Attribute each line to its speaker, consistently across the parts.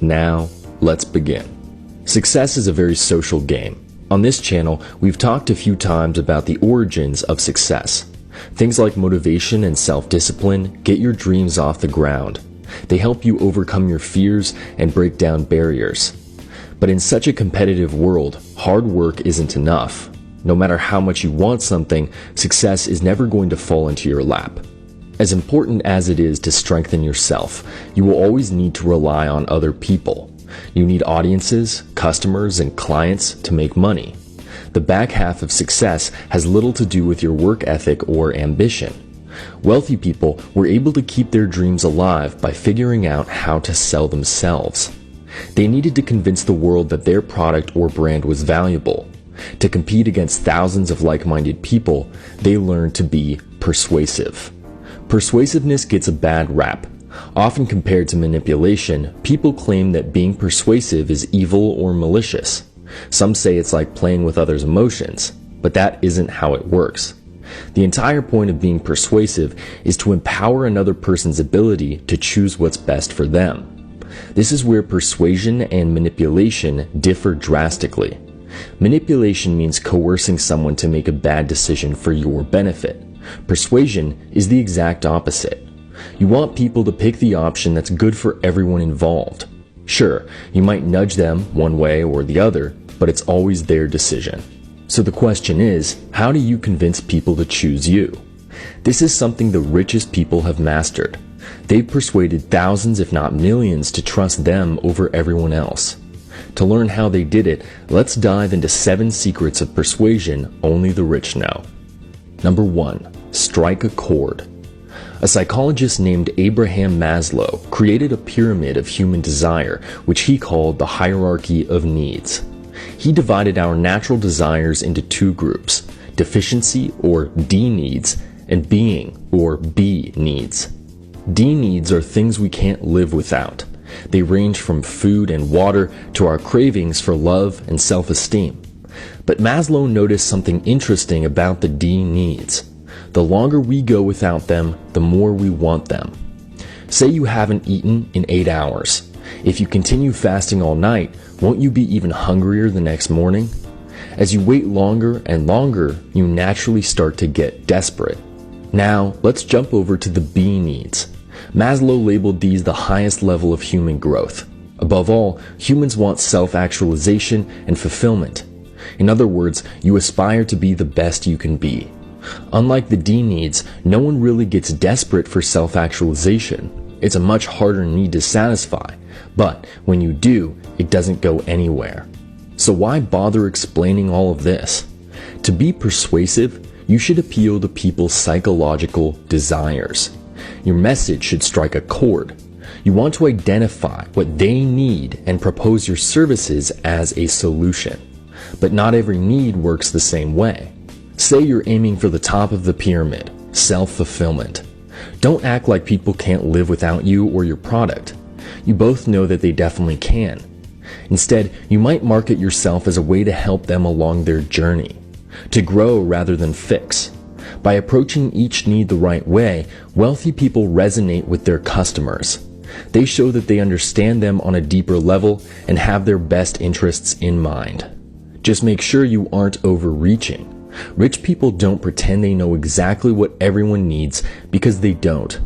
Speaker 1: Now, let's begin. Success is a very social game. On this channel, we've talked a few times about the origins of success. Things like motivation and self-discipline get your dreams off the ground. They help you overcome your fears and break down barriers. But in such a competitive world, hard work isn't enough. No matter how much you want something, success is never going to fall into your lap. As important as it is to strengthen yourself, you will always need to rely on other people. You need audiences, customers, and clients to make money. The back half of success has little to do with your work ethic or ambition. Wealthy people were able to keep their dreams alive by figuring out how to sell themselves. They needed to convince the world that their product or brand was valuable. To compete against thousands of like-minded people, they learned to be persuasive. Persuasiveness gets a bad rap. Often compared to manipulation, people claim that being persuasive is evil or malicious. Some say it's like playing with others' emotions, but that isn't how it works. The entire point of being persuasive is to empower another person's ability to choose what's best for them. This is where persuasion and manipulation differ drastically. Manipulation means coercing someone to make a bad decision for your benefit. Persuasion is the exact opposite. You want people to pick the option that's good for everyone involved. Sure, you might nudge them one way or the other, but it's always their decision. So the question is, how do you convince people to choose you? This is something the richest people have mastered. They've persuaded thousands if not millions to trust them over everyone else. To learn how they did it, let's dive into 7 secrets of persuasion only the rich know. Number 1. Strike a chord. A psychologist named Abraham Maslow created a pyramid of human desire, which he called the hierarchy of needs. He divided our natural desires into 2 groups, deficiency or D needs, and being or B needs. D needs are things we can't live without. They range from food and water to our cravings for love and self-esteem. But Maslow noticed something interesting about the D needs. The longer we go without them, the more we want them. Say you haven't eaten in 8 hours. If you continue fasting all night, won't you be even hungrier the next morning? As you wait longer and longer, you naturally start to get desperate. Now, let's jump over to the B needs. Maslow labeled these the highest level of human growth. Above all, humans want self-actualization and fulfillment. In other words, you aspire to be the best you can be. Unlike the D needs, no one really gets desperate for self-actualization. It's a much harder need to satisfy, but when you do, it doesn't go anywhere. So why bother explaining all of this? To be persuasive, you should appeal to people's psychological desires. Your message should strike a chord. You want to identify what they need and propose your services as a solution. But not every need works the same way. Say you're aiming for the top of the pyramid, self-fulfillment. Don't act like people can't live without you or your product. You both know that they definitely can. Instead, you might market yourself as a way to help them along their journey, to grow rather than fix. By approaching each need the right way, wealthy people resonate with their customers. They show that they understand them on a deeper level and have their best interests in mind. Just make sure you aren't overreaching. Rich people don't pretend they know exactly what everyone needs because they don't.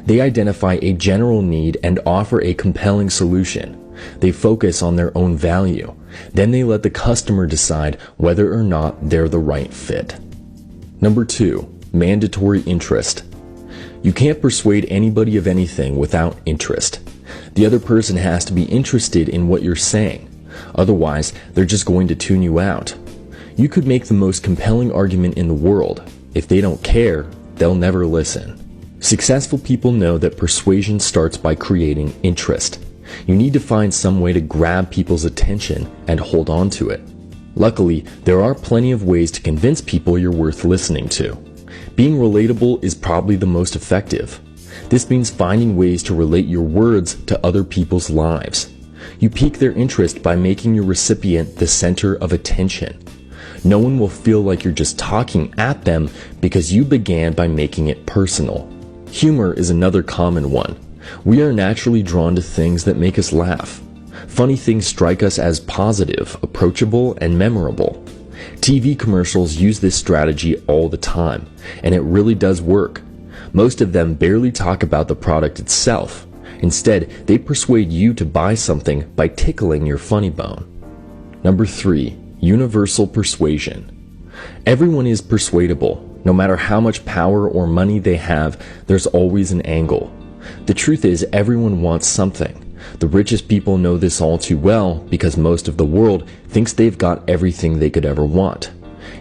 Speaker 1: They identify a general need and offer a compelling solution. They focus on their own value. Then they let the customer decide whether or not they're the right fit. Number 2, mandatory interest. You can't persuade anybody of anything without interest. The other person has to be interested in what you're saying. Otherwise, they're just going to tune you out. You could make the most compelling argument in the world. If they don't care, they'll never listen. Successful people know that persuasion starts by creating interest. You need to find some way to grab people's attention and hold on to it. Luckily, there are plenty of ways to convince people you're worth listening to. Being relatable is probably the most effective. This means finding ways to relate your words to other people's lives. You pique their interest by making your recipient the center of attention. No one will feel like you're just talking at them because you began by making it personal. Humor is another common one. We are naturally drawn to things that make us laugh. Funny things strike us as positive, approachable, and memorable. TV commercials use this strategy all the time, and it really does work. Most of them barely talk about the product itself. Instead, they persuade you to buy something by tickling your funny bone. Number 3, universal persuasion. Everyone is persuadable. No matter how much power or money they have, there's always an angle. The truth is, everyone wants something. The richest people know this all too well because most of the world thinks they've got everything they could ever want.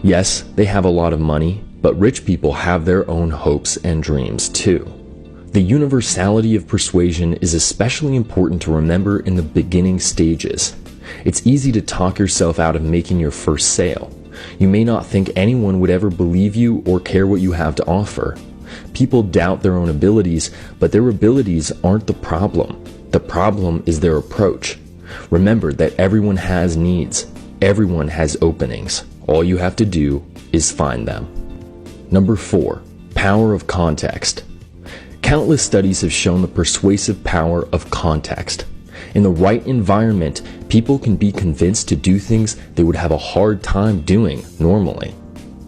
Speaker 1: Yes, they have a lot of money, but rich people have their own hopes and dreams too. The universality of persuasion is especially important to remember in the beginning stages. It's easy to talk yourself out of making your first sale. You may not think anyone would ever believe you or care what you have to offer. People doubt their own abilities, but their abilities aren't the problem. The problem is their approach. Remember that everyone has needs. Everyone has openings. All you have to do is find them. Number 4, power of context. Countless studies have shown the persuasive power of context. In the right environment, people can be convinced to do things they would have a hard time doing normally.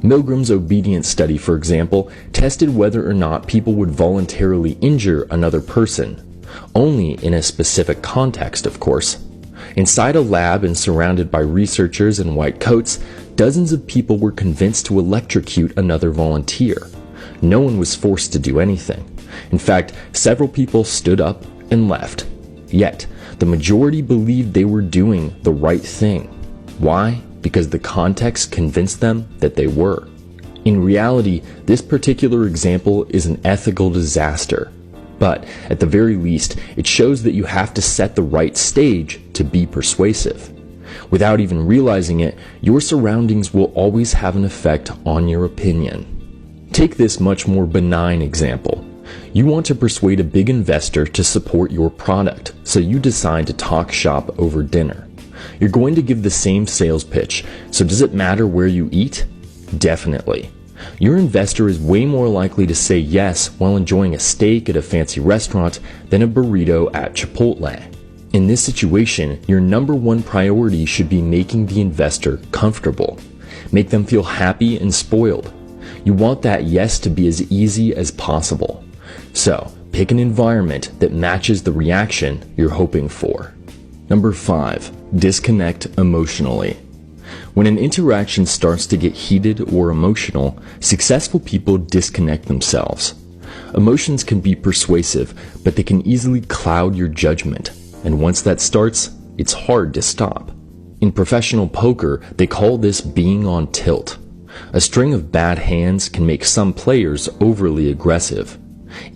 Speaker 1: Milgram's obedience study, for example, tested whether or not people would voluntarily injure another person. Only in a specific context, of course. Inside a lab and surrounded by researchers in white coats, dozens of people were convinced to electrocute another volunteer. No one was forced to do anything. In fact, several people stood up and left. Yet, the majority believed they were doing the right thing. Why? Because the context convinced them that they were. In reality, this particular example is an ethical disaster. But at the very least, it shows that you have to set the right stage to be persuasive. Without even realizing it, your surroundings will always have an effect on your opinion. Take this much more benign example. You want to persuade a big investor to support your product, so you decide to talk shop over dinner. You're going to give the same sales pitch, so does it matter where you eat? Definitely. Your investor is way more likely to say yes while enjoying a steak at a fancy restaurant than a burrito at Chipotle. In this situation, your number one priority should be making the investor comfortable. Make them feel happy and spoiled. You want that yes to be as easy as possible. So, pick an environment that matches the reaction you're hoping for. Number 5, disconnect emotionally. When an interaction starts to get heated or emotional, successful people disconnect themselves. Emotions can be persuasive, but they can easily cloud your judgment, and once that starts, it's hard to stop. In professional poker, they call this being on tilt. A string of bad hands can make some players overly aggressive.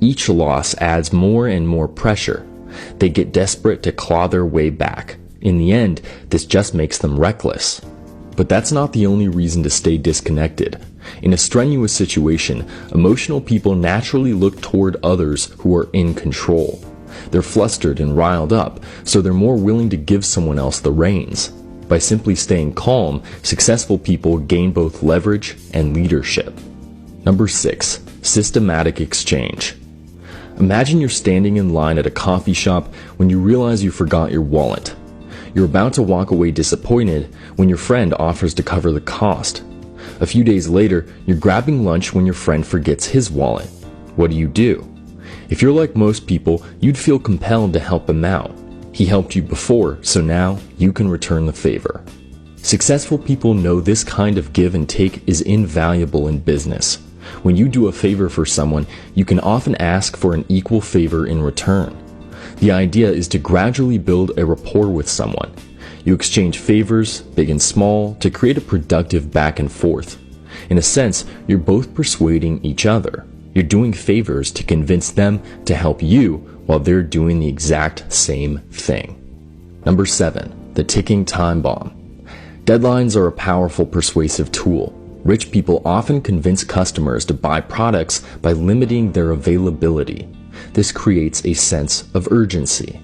Speaker 1: Each loss adds more and more pressure. They get desperate to claw their way back. In the end, this just makes them reckless. But that's not the only reason to stay disconnected. In a strenuous situation, emotional people naturally look toward others who are in control. They're flustered and riled up, so they're more willing to give someone else the reins. By simply staying calm, successful people gain both leverage and leadership. Number 6, systematic exchange. Imagine you're standing in line at a coffee shop when you realize you forgot your wallet. You're about to walk away disappointed when your friend offers to cover the cost. A few days later, you're grabbing lunch when your friend forgets his wallet. What do? If you're like most people, you'd feel compelled to help him out. He helped you before, so now you can return the favor. Successful people know this kind of give and take is invaluable in business. When you do a favor for someone, you can often ask for an equal favor in return. The idea is to gradually build a rapport with someone. You exchange favors, big and small, to create a productive back and forth. In a sense, you're both persuading each other. You're doing favors to convince them to help you while they're doing the exact same thing. Number 7, the ticking time bomb. Deadlines are a powerful persuasive tool. Rich people often convince customers to buy products by limiting their availability. This creates a sense of urgency.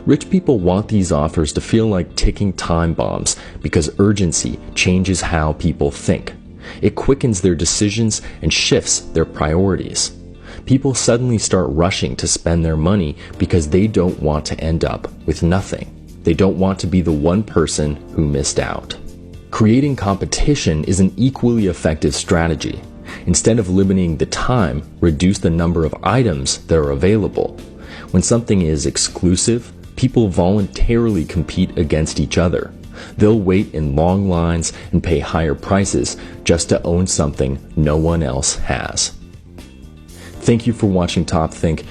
Speaker 1: Rich people want these offers to feel like ticking time bombs because urgency changes how people think. It quickens their decisions and shifts their priorities. People suddenly start rushing to spend their money because they don't want to end up with nothing. They don't want to be the one person who missed out. Creating competition is an equally effective strategy. Instead of limiting the time, reduce the number of items that are available. When something is exclusive, people voluntarily compete against each other. They'll wait in long lines and pay higher prices just to own something no one else has. Thank you for watching Top Think.